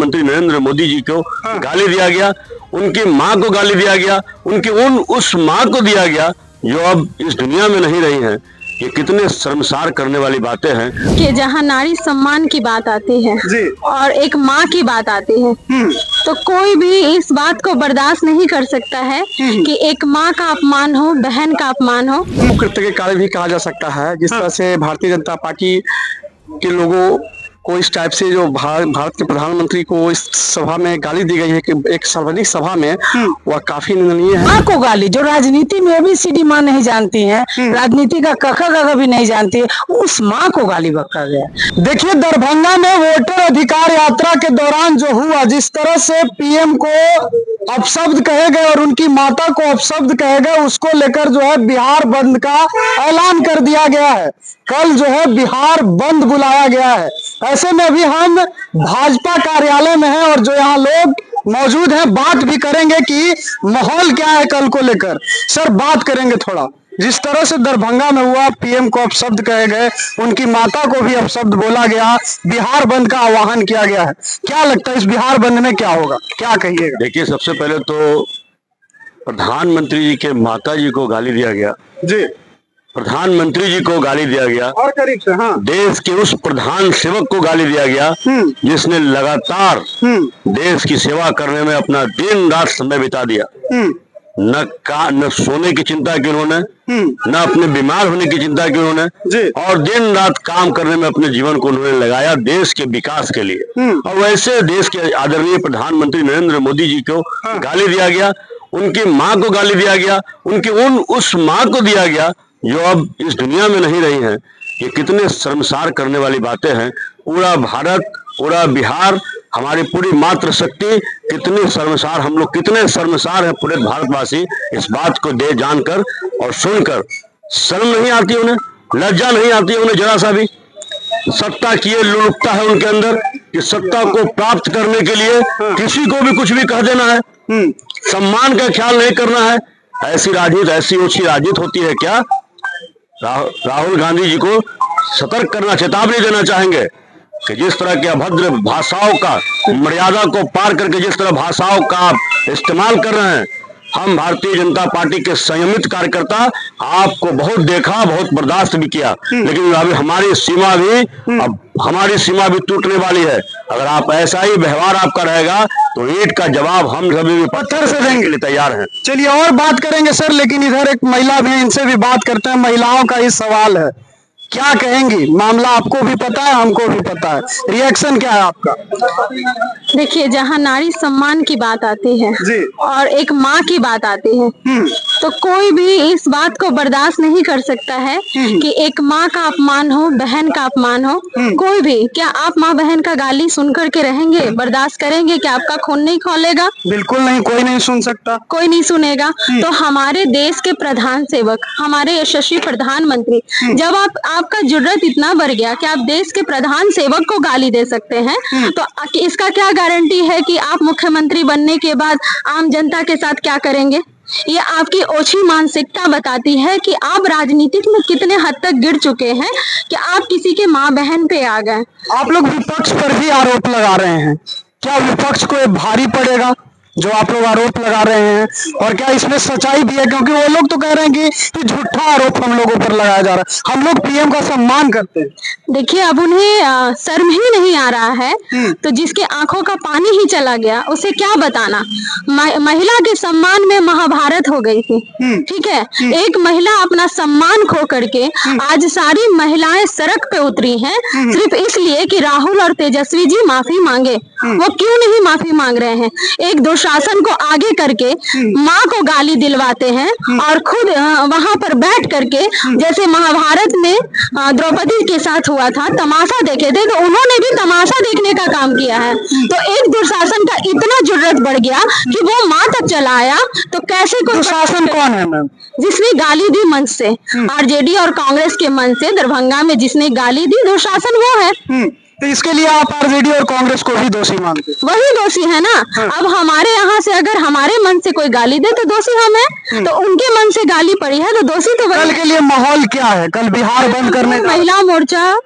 प्रधानमंत्री नरेंद्र मोदी जी को गाली दिया गया, उनकी मां को गाली दिया गया, उनकी उस मां को दिया गया जो अब इस दुनिया में नहीं रही है। ये कितने शर्मसार करने वाली बातें हैं कि जहाँ नारी सम्मान की बात आती है जी। और एक माँ की बात आती है तो कोई भी इस बात को बर्दाश्त नहीं कर सकता है कि एक माँ का अपमान हो, बहन का अपमान हो। कृत्य के कार्य भी कहा जा सकता है। जिस तरह से भारतीय जनता पार्टी के लोगों को इस टाइप से जो भारत के प्रधानमंत्री को इस सभा में गाली दी गई है कि एक सार्वजनिक सभा में, वह काफी निंदनीय है। माँ को गाली, जो राजनीति में ABCD माँ नहीं जानती है, राजनीति का क भी नहीं जानती है, उस माँ को गाली बका गया। देखिए, दरभंगा में वोटर अधिकार यात्रा के दौरान जो हुआ, जिस तरह से PM को अपशब्द कहे गए और उनकी माता को अपशब्द कहे गए, उसको लेकर जो है बिहार बंद का ऐलान कर दिया गया है। कल जो है बिहार बंद बुलाया गया है। ऐसे में अभी हम भाजपा कार्यालय में हैं और जो यहाँ लोग मौजूद हैं, बात भी करेंगे कि माहौल क्या है कल को लेकर। सर, बात करेंगे थोड़ा, जिस तरह से दरभंगा में हुआ, PM को अपशब्द कहे गए, उनकी माता को भी अपशब्द बोला गया, बिहार बंद का आह्वान किया गया है। क्या लगता है इस बिहार बंद में क्या होगा, क्या कहिएगा? देखिए, सबसे पहले तो प्रधानमंत्री जी के माता जी को गाली दिया गया जी, प्रधानमंत्री जी को गाली दिया गया और करीब से देश के उस प्रधान सेवक को गाली दिया गया जिसने लगातार देश की सेवा करने में अपना दिन रात समय बिता दिया। न सोने की चिंता की उन्होंने, न अपने बीमार होने की चिंता की उन्होंने, और दिन रात काम करने में अपने जीवन को उन्होंने लगाया देश के विकास के लिए। और वैसे देश के आदरणीय प्रधानमंत्री नरेंद्र मोदी जी को गाली दिया गया, उनकी माँ को गाली दिया गया, उनकी उस माँ को दिया गया जो अब इस दुनिया में नहीं रही हैं। ये कितने शर्मसार करने वाली बातें हैं। पूरा भारत, पूरा बिहार, हमारी पूरी मातृ शक्ति कितनी शर्मसार, हम लोग कितने शर्मसार हैं पूरे भारतवासी इस बात को दे जानकर और सुनकर। शर्म नहीं आती उन्हें, लज्जा नहीं आती उन्हें जरा सा भी। सत्ता की ये लुलुकता है उनके अंदर कि सत्ता को प्राप्त करने के लिए किसी को भी कुछ भी कह देना है, सम्मान का ख्याल नहीं करना है। ऐसी राजनीति, ऐसी ओछी राजनीति होती है क्या? राहुल गांधी जी को सतर्क करना, चेतावनी देना चाहेंगे कि जिस तरह के अभद्र भाषाओं का, मर्यादा को पार करके जिस तरह भाषाओं का आप इस्तेमाल कर रहे हैं, हम भारतीय जनता पार्टी के संयमित कार्यकर्ता आपको बहुत देखा, बहुत बर्दाश्त भी किया, लेकिन अभी हमारी सीमा भी टूटने वाली है। अगर आप ऐसा ही व्यवहार आपका रहेगा तो ईंट का जवाब हम सभी भी पत्थर से देने के लिए तैयार हैं। चलिए और बात करेंगे सर, लेकिन इधर एक महिला भी है, इनसे भी बात करते हैं। महिलाओं का ही सवाल है, क्या कहेंगी? मामला आपको भी पता है, हमको भी पता है, रिएक्शन क्या है आपका? देखिए, जहाँ नारी सम्मान की बात आती है जी। और एक माँ की बात आती है तो कोई भी इस बात को बर्दाश्त नहीं कर सकता है कि एक माँ का अपमान हो, बहन का अपमान हो। कोई भी, क्या आप माँ बहन का गाली सुन करके रहेंगे, बर्दाश्त करेंगे? क्या आपका खून नहीं खौलेगा? बिल्कुल नहीं, कोई नहीं सुन सकता, कोई नहीं सुनेगा। तो हमारे देश के प्रधान सेवक, हमारे यशस्वी प्रधानमंत्री, जब आपका जुर्रत इतना बढ़ गया कि आप देश के प्रधान सेवक को गाली दे सकते हैं, तो इसका क्या गारंटी है कि आप मुख्यमंत्री बनने के बाद आम जनता के साथ क्या करेंगे? ये आपकी ओछी मानसिकता बताती है कि आप राजनीति में कितने हद तक गिर चुके हैं कि आप किसी के माँ बहन पे आ गए। आप लोग विपक्ष पर भी आरोप लगा रहे हैं, क्या विपक्ष को ये भारी पड़ेगा जो आप लोग आरोप लगा रहे हैं? और क्या इसमें सच्चाई भी है? क्योंकि वो लोग तो कह रहे हैं कि झूठा आरोप हम लोगों पर लगाया जा रहा है, हम लोग PM का सम्मान करते हैं। देखिए, अब उन्हें शर्म ही नहीं आ रहा है तो जिसके आंखों का पानी ही चला गया उसे क्या बताना। महिला के सम्मान में महाभारत हो गई थी, ठीक है। एक महिला अपना सम्मान खो करके आज सारी महिलाएं सड़क पे उतरी हैं सिर्फ इसलिए कि राहुल और तेजस्वी जी माफी मांगे। वो क्यों नहीं माफी मांग रहे हैं? एक दुशासन को आगे करके माँ को गाली दिलवाते हैं और खुद वहां पर बैठ करके, जैसे महाभारत में द्रौपदी के साथ हुआ था, तमाशा देखे थे, तो उन्होंने भी तमाशा देखने का काम किया है। तो एक दुशासन का इतना जुर्रत बढ़ गया कि वो माँ तक चला आया, तो कैसे कोई दुशासन कौन है मैम? जिसने गाली दी मंच से, RJD और कांग्रेस के मंच से दरभंगा में जिसने गाली दी, दुशासन वो है। तो इसके लिए आप आरजेडी और कांग्रेस को भी दोषी मानते हैं? वही दोषी है ना। अब हमारे यहाँ से अगर हमारे मन से कोई गाली दे तो दोषी हम है, तो उनके मन से गाली पड़ी है तो दोषी तो कल वही। के लिए माहौल क्या है? कल बिहार बंद करने का महिला मोर्चा,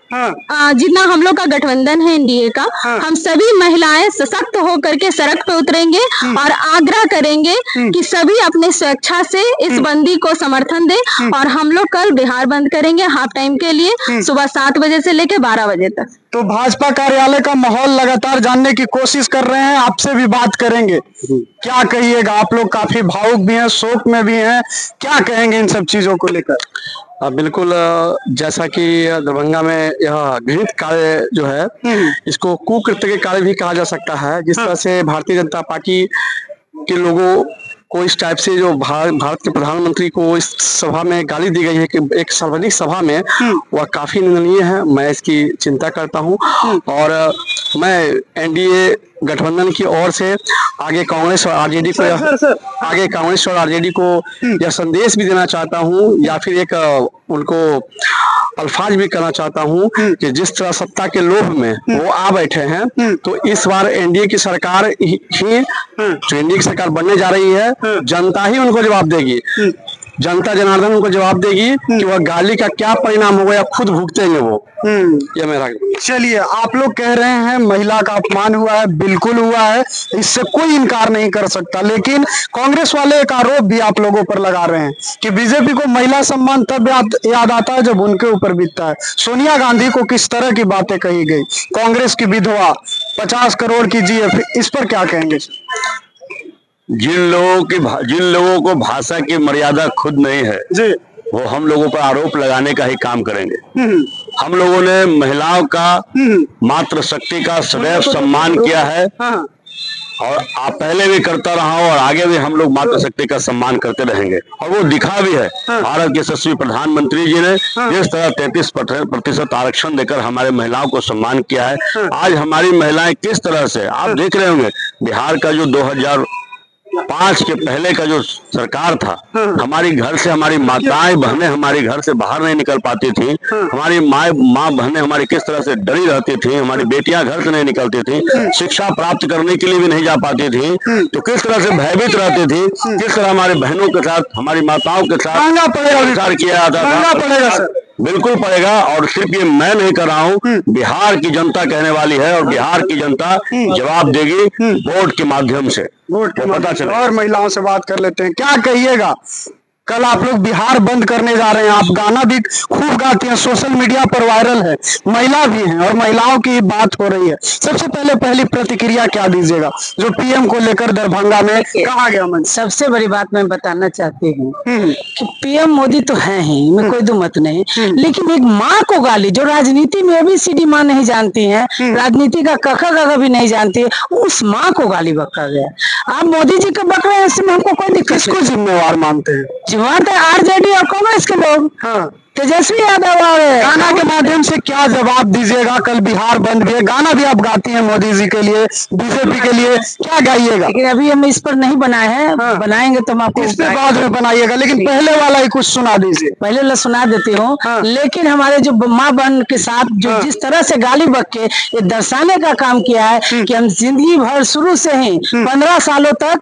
जितना हम लोग का गठबंधन है एनडीए का, हम सभी महिलाएं सशक्त होकर के सड़क पे उतरेंगे और आग्रह करेंगे कि सभी अपने स्वेच्छा से इस बंदी को समर्थन दे। और हम लोग कल बिहार बंद करेंगे हाफ टाइम के लिए, सुबह 7 बजे से लेकर 12 बजे तक। तो भाजपा कार्यालय का माहौल लगातार जानने की कोशिश कर रहे हैं, आपसे भी बात करेंगे। क्या कहिएगा? आप लोग काफी भावुक भी हैं, शोक में भी हैं, क्या कहेंगे इन सब चीजों को लेकर? बिल्कुल, जैसा कि दरभंगा में यह घृणित कार्य जो है इसको कुकृत्य के कार्य भी कहा जा सकता है। जिस तरह से भारतीय जनता पार्टी के लोगों को इस टाइप से जो भारत के प्रधानमंत्री को इस सभा में गाली दी गई है कि एक सार्वजनिक सभा में, वह काफी निंदनीय है। मैं इसकी चिंता करता हूं और मैं एनडीए गठबंधन की ओर से आगे कांग्रेस और आरजेडी को यह संदेश भी देना चाहता हूं, या फिर एक उनको अल्फाज भी कहना चाहता हूं कि जिस तरह सत्ता के लोभ में वो आ बैठे हैं, तो इस बार एनडीए की सरकार ही जो एनडीए की सरकार बनने जा रही है, जनता ही उनको जवाब देगी। जनता जनार्दन उनको जवाब देगी कि वह गाली का क्या परिणाम होगा या खुद भुगतेंगे वो। ये मेरा। चलिए, आप लोग कह रहे हैं महिला का अपमान हुआ है, बिल्कुल हुआ है, इससे कोई इनकार नहीं कर सकता। लेकिन कांग्रेस वाले एक आरोप भी आप लोगों पर लगा रहे हैं कि बीजेपी को महिला सम्मान तब याद आता है जब उनके ऊपर बीतता है। सोनिया गांधी को किस तरह की बातें कही गई, कांग्रेस की विधवा 50 करोड़ की जीएफ, इस पर क्या कहेंगे? जिन लोगों को भाषा की मर्यादा खुद नहीं है जी, वो हम लोगों पर आरोप लगाने का ही काम करेंगे। हम लोगों ने महिलाओं का मातृ शक्ति का सदैव सम्मान किया है और आप पहले भी करता रहा हूं और आगे भी हम लोग मातृ शक्ति का सम्मान करते रहेंगे। और वो दिखा भी है। भारत के यशस्वी प्रधानमंत्री जी ने जिस तरह 33% आरक्षण देकर हमारे महिलाओं को सम्मान किया है, आज हमारी महिलाएं किस तरह से, आप देख रहे होंगे बिहार का जो 2005 के पहले का जो सरकार था, हमारी घर से हमारी माताएं बहनें हमारी घर से बाहर नहीं निकल पाती थी। हमारी माँ बहनें हमारी किस तरह से डरी रहती थी, हमारी बेटियां घर से नहीं निकलती थी, शिक्षा प्राप्त करने के लिए भी नहीं जा पाती थी, तो किस तरह से भयभीत रहती थी, किस तरह हमारे बहनों के साथ हमारी माताओं के साथ विचार किया जाता था। बिल्कुल पड़ेगा। और सिर्फ ये मैं नहीं कर रहा हूँ, बिहार की जनता कहने वाली है और बिहार की जनता जवाब देगी वोट के माध्यम से। वोट के पता चले। और महिलाओं से बात कर लेते हैं, क्या कहिएगा? कल आप लोग बिहार बंद करने जा रहे हैं, आप गाना भी खूब गाती हैं, सोशल मीडिया पर वायरल है, महिला भी हैं और महिलाओं की बात हो रही है। सबसे पहले पहली प्रतिक्रिया क्या दीजिएगा जो पीएम को लेकर दरभंगा में कहा गया? मन सबसे बड़ी बात मैं बताना चाहती हूँ कि पीएम मोदी तो है ही, मैं कोई दो मत नहीं, लेकिन एक माँ को गाली, जो राजनीति में ABCD माँ नहीं जानती है, राजनीति का कखा भी नहीं जानती है, उस माँ को गाली बका गया। आप मोदी जी को बक रहे हैं, इसमें हमको कोई दिक्कत। किसको जिम्मेवार मानते हैं? जिम्मेवार आरजेडी और कांग्रेस के लोग। तेजस्वी यादव आ रहे। गाना के माध्यम से क्या जवाब दीजिएगा? कल बिहार बंद भी है, गाना भी आप गाती हैं मोदी जी के लिए, बीजेपी के लिए, क्या गाइएगा? लेकिन अभी हम इस पर नहीं बनाए हैं, बनाएंगे तो हम आपको इस पे बाद में बनाइएगा, लेकिन पहले वाला ही कुछ सुना दीजिए। पहले वाला सुना देती हूँ। लेकिन हमारे जो माँ बहन के साथ जो जिस तरह से गाली बक के ये दर्शाने का काम किया है कि हम जिंदगी भर शुरू से ही 15 सालों तक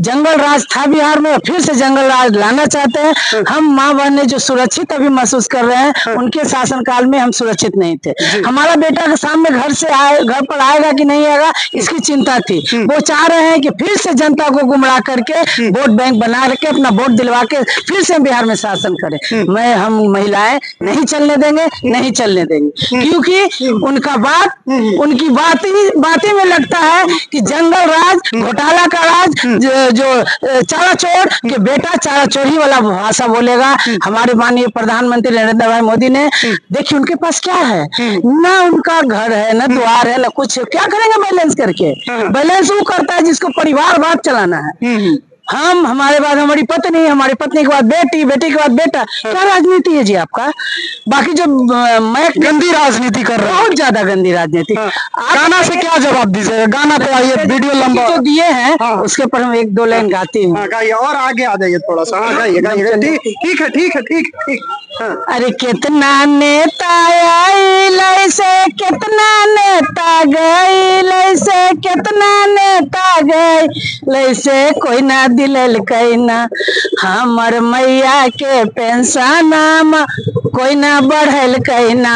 जंगल राज था बिहार में, फिर से जंगल राज लाना चाहते हैं। हम माँ बहन ने जो सुरक्षित अभी महसूस कर रहे हैं, उनके शासनकाल में हम सुरक्षित नहीं थे। हमारा बेटा के सामने घर पर आएगा कि नहीं आएगा, इसकी चिंता थी। वो चाह रहे हैं कि फिर से जनता को गुमराह करके वोट बैंक बना के अपना वोट दिलवा के फिर से बिहार में शासन करें। हम महिलाएं नहीं चलने देंगे, नहीं चलने देंगे, क्योंकि उनकी बातें में लगता है कि जंगल राज, घोटाला का राज, जो चारा चोर के बेटा चारा चोरी वाला भाषा बोलेगा। हमारे माननीय प्रधानमंत्री नरेंद्र भाई मोदी ने, देखिए उनके पास क्या है, ना उनका घर है, ना द्वार है, ना कुछ। क्या करेंगे बैलेंस करके? बैलेंस वो करता है जिसको परिवार बात चलाना है। हम, हमारे बाद हमारी पत्नी, हमारी पत्नी के बाद बेटी, बेटी के बाद बेटा। क्या राजनीति है जी आपका? बाकी जो मैं गंदी राजनीति कर रहे हैं, बहुत ज्यादा गंदी राजनीति। गाना से क्या जवाब दीजिएगा? गाना तो आइए, वीडियो लंबा जो दिए हैं उसके पर हम 1-2 लाइन गाती हूँ। गाइए और आगे आ जाइए थोड़ा सा। गाइए गाइए, ठीक है ठीक है ठीक ठीक। अरे कितना नेता आइल से, कितना नेता गइल से, कितना नेता गइल से, कोई ना दिलल कैना हमर मैया के पेंशन, कोई ना बढ़ल कैना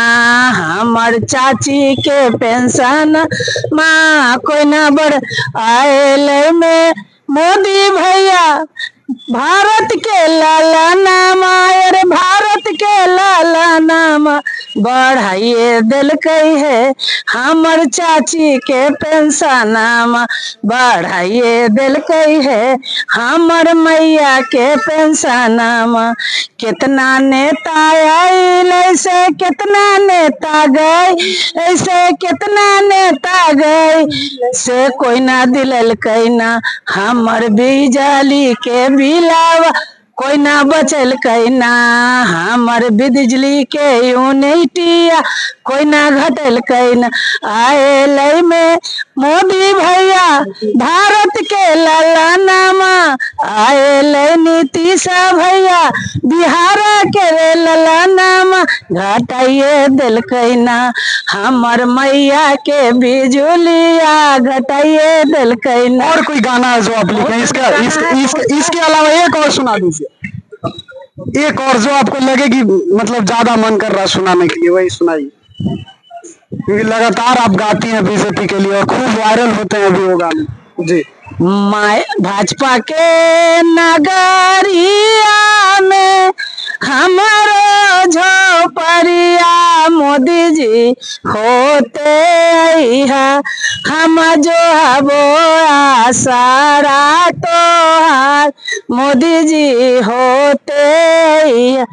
हमर चाची के पेंशन माँ, कोई ना बढ़ आयल में मोदी भैया भारत के लाला नाम, अरे भारत के लाला नाम बढ़ाइए दिल कई है हमर चाची के पेंशन, बढ़ाइए दिल कई है हमर मैया के पेंशन। कितना नेता आइल ऐसे, कितना नेता गए ऐसे, कितना नेता गए से, कोई ना दिलल कैना हमर बिजली के बिलावा, कोई ना बचल कैना हमर बिजली के यूनिटिया, कोई ना घटल कैना आयल में मोदी भैया भारत के लाला नामा, आयल नीतीश भैया बिहार के लाला नामा, घटाइए दिल कैना हमर मैया के बिजुलिया, घटाइए दिल कैना। और कोई गाना जो आप लिखे इसके अलावा एक और सुना दीजिए, एक और जो आपको लगे कि मतलब ज्यादा मन कर रहा सुनाने के लिए, वही सुनाइए, क्योंकि लगातार आप गाती हैं बीजेपी के लिए और खूब वायरल होते हैं अभी वो गाने जी। भाजपा के नगरिया में हमारो झोपड़िया, मोदी जी होते है हम जो हबो आसारा तोहार, मोदी जी होते है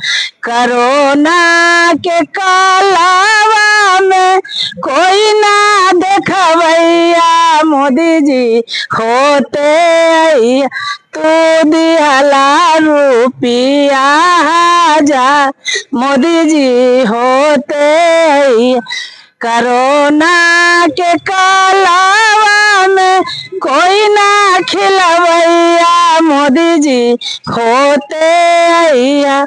कोरोना के कालावा में कोई ना देखवैया, मोदी जी होते है तू दिहला रुपिया हजार, मोदी जी होते है कोरोना के कालावा में कोई ना खिलवैया, मोदी जी होते है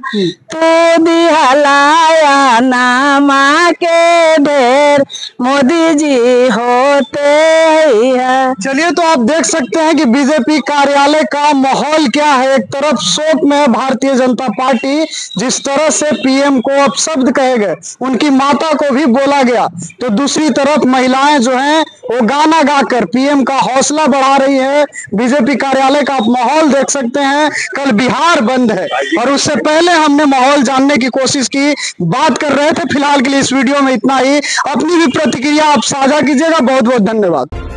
तू दिहलाया नामा के ढेर, मोदी जी होते हैं। चलिए, तो आप देख सकते हैं कि बीजेपी कार्यालय का माहौल क्या है। एक तरफ शोक में है भारतीय जनता पार्टी, जिस तरह से पीएम को अपशब्द कहे गए, उनकी माता को भी बोला गया, तो दूसरी तरफ महिलाएं जो हैं वो गाना गाकर पीएम का हौसला बढ़ा रही है। बीजेपी कार्यालय का आप माहौल देख सकते हैं। कल बिहार बंद है और उससे पहले हमने माहौल जानने की कोशिश की, बात कर रहे थे। फिलहाल के लिए इस वीडियो में इतना ही। अपनी भी प्रतिक्रिया आप साझा कीजिएगा। बहुत बहुत धन्यवाद।